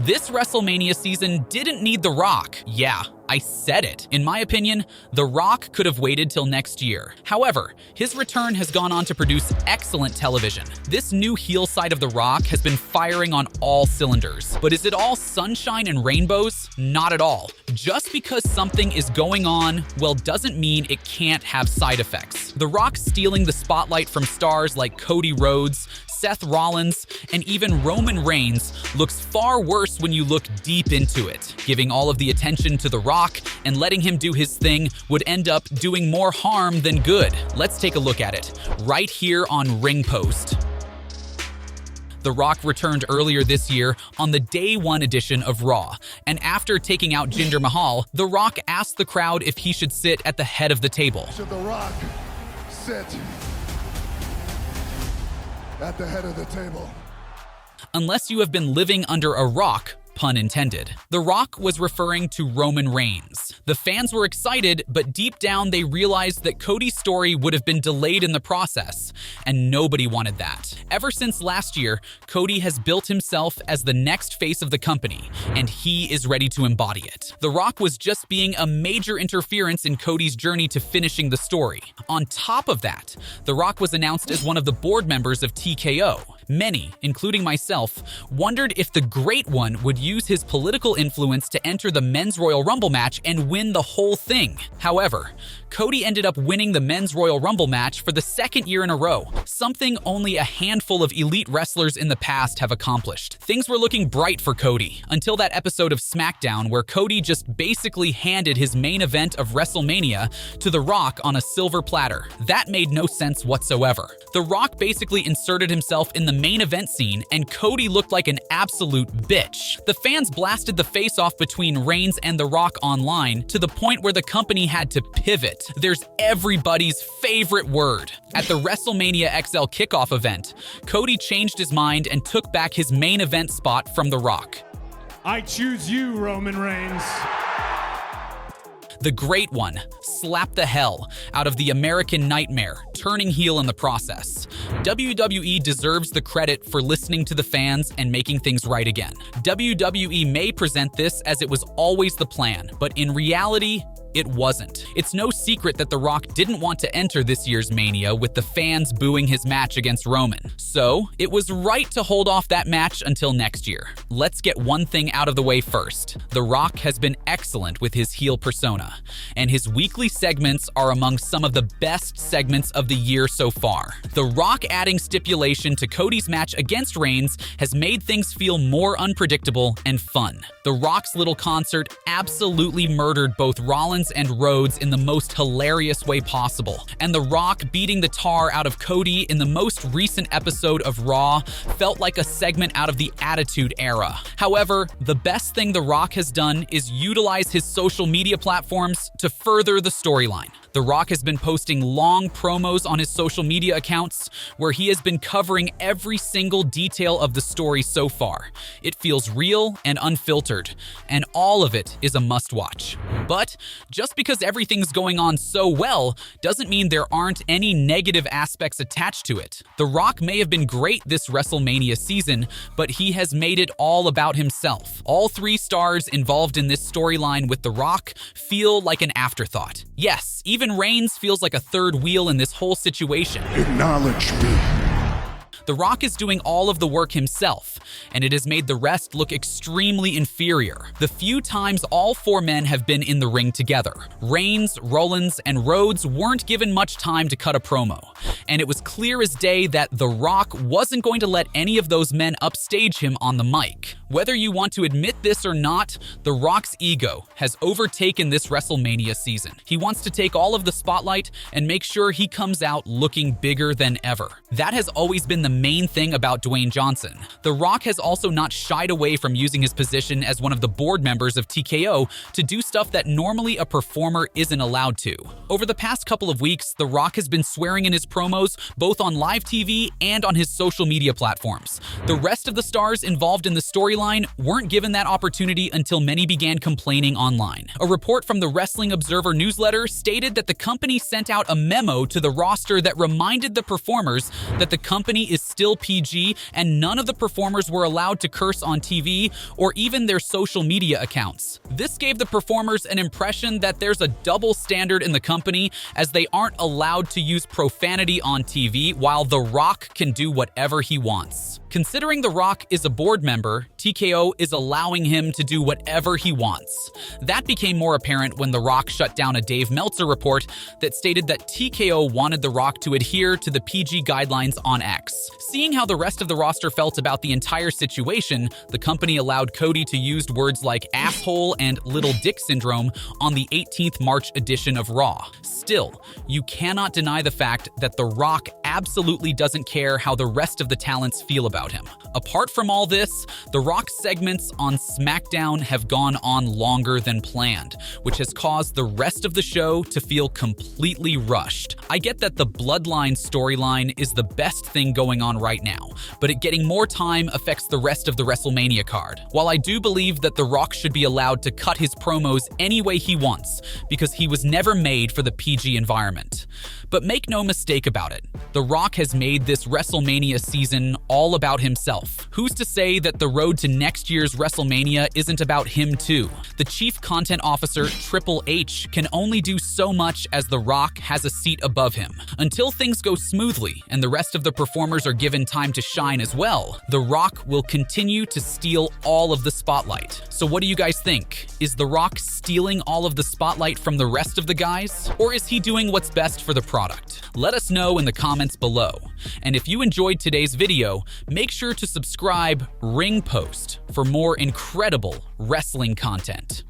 This WrestleMania season didn't need The Rock. Yeah, I said it. In my opinion, The Rock could have waited till next year. However, his return has gone on to produce excellent television. This new heel side of The Rock has been firing on all cylinders. But is it all sunshine and rainbows? Not at all. Just because something is going on, well, doesn't mean it can't have side effects. The Rock stealing the spotlight from stars like Cody Rhodes, Seth Rollins, and even Roman Reigns looks far worse when you look deep into it. Giving all of the attention to The Rock and letting him do his thing would end up doing more harm than good. Let's take a look at it, right here on RINGPOST. The Rock returned earlier this year on the Day 1 edition of Raw, and after taking out Jinder Mahal, The Rock asked the crowd if he should sit at the head of the table. Should The Rock sit at the head of the table? Unless you have been living under a rock, pun intended. The Rock was referring to Roman Reigns. The fans were excited, but deep down they realized that Cody's story would have been delayed in the process, and nobody wanted that. Ever since last year, Cody has built himself as the next face of the company, and he is ready to embody it. The Rock was just being a major interference in Cody's journey to finishing the story. On top of that, The Rock was announced as one of the board members of TKO. Many, including myself, wondered if the Great One would use his political influence to enter the Men's Royal Rumble match and win the whole thing. However, Cody ended up winning the Men's Royal Rumble match for the second year in a row, something only a handful of elite wrestlers in the past have accomplished. Things were looking bright for Cody, until that episode of SmackDown where Cody just basically handed his main event of WrestleMania to The Rock on a silver platter. That made no sense whatsoever. The Rock basically inserted himself in the main event scene, and Cody looked like an absolute bitch. The fans blasted the face-off between Reigns and The Rock online to the point where the company had to pivot. There's everybody's favorite word. At the WrestleMania XL kickoff event, Cody changed his mind and took back his main event spot from The Rock. I choose you, Roman Reigns. The Great One slapped the hell out of the American Nightmare, turning heel in the process. WWE deserves the credit for listening to the fans and making things right again. WWE may present this as it was always the plan, but in reality, it wasn't. It's no secret that The Rock didn't want to enter this year's Mania with the fans booing his match against Roman. So, it was right to hold off that match until next year. Let's get one thing out of the way first. The Rock has been excellent with his heel persona, and his weekly segments are among some of the best segments of the year so far. The Rock adding stipulation to Cody's match against Reigns has made things feel more unpredictable and fun. The Rock's little concert absolutely murdered both Rollins and Rhodes in the most hilarious way possible, and The Rock beating the tar out of Cody in the most recent episode of Raw felt like a segment out of the Attitude Era. However, the best thing The Rock has done is utilize his social media platforms to further the storyline. The Rock has been posting long promos on his social media accounts where he has been covering every single detail of the story so far. It feels real and unfiltered, and all of it is a must-watch. But just because everything's going on so well doesn't mean there aren't any negative aspects attached to it. The Rock may have been great this WrestleMania season, but he has made it all about himself. All three stars involved in this storyline with The Rock feel like an afterthought. Yes, even Reigns feels like a third wheel in this whole situation. Acknowledge me. The Rock is doing all of the work himself, and it has made the rest look extremely inferior. The few times all four men have been in the ring together, Reigns, Rollins, and Rhodes weren't given much time to cut a promo, and it was clear as day that The Rock wasn't going to let any of those men upstage him on the mic. Whether you want to admit this or not, The Rock's ego has overtaken this WrestleMania season. He wants to take all of the spotlight and make sure he comes out looking bigger than ever. That has always been the main thing about Dwayne Johnson. The Rock has also not shied away from using his position as one of the board members of TKO to do stuff that normally a performer isn't allowed to. Over the past couple of weeks, The Rock has been swearing in his promos both on live TV and on his social media platforms. The rest of the stars involved in the story storyline weren't given that opportunity until many began complaining online. A report from the Wrestling Observer newsletter stated that the company sent out a memo to the roster that reminded the performers that the company is still PG and none of the performers were allowed to curse on TV or even their social media accounts. This gave the performers an impression that there's a double standard in the company, as they aren't allowed to use profanity on TV while The Rock can do whatever he wants. Considering The Rock is a board member, TKO is allowing him to do whatever he wants. That became more apparent when The Rock shut down a Dave Meltzer report that stated that TKO wanted The Rock to adhere to the PG guidelines on X. Seeing how the rest of the roster felt about the entire situation, the company allowed Cody to use words like asshole and little dick syndrome on the 18th March edition of Raw. Still, you cannot deny the fact that The Rock absolutely doesn't care how the rest of the talents feel about him. Apart from all this, The Rock's segments on SmackDown have gone on longer than planned, which has caused the rest of the show to feel completely rushed. I get that the Bloodline storyline is the best thing going on right now, but it getting more time affects the rest of the WrestleMania card. While I do believe that The Rock should be allowed to cut his promos any way he wants, because he was never made for the PG environment. But make no mistake about it, The Rock has made this WrestleMania season all about himself. Who's to say that the road to next year's WrestleMania isn't about him too? The chief content officer, Triple H, can only do so much as The Rock has a seat above him. Until things go smoothly and the rest of the performers are given time to shine as well, The Rock will continue to steal all of the spotlight. So what do you guys think? Is The Rock stealing all of the spotlight from the rest of the guys? Or is he doing what's best for the product? Let us know in the comments below. And if you enjoyed today's video, make sure to subscribe RINGPOST for more incredible wrestling content.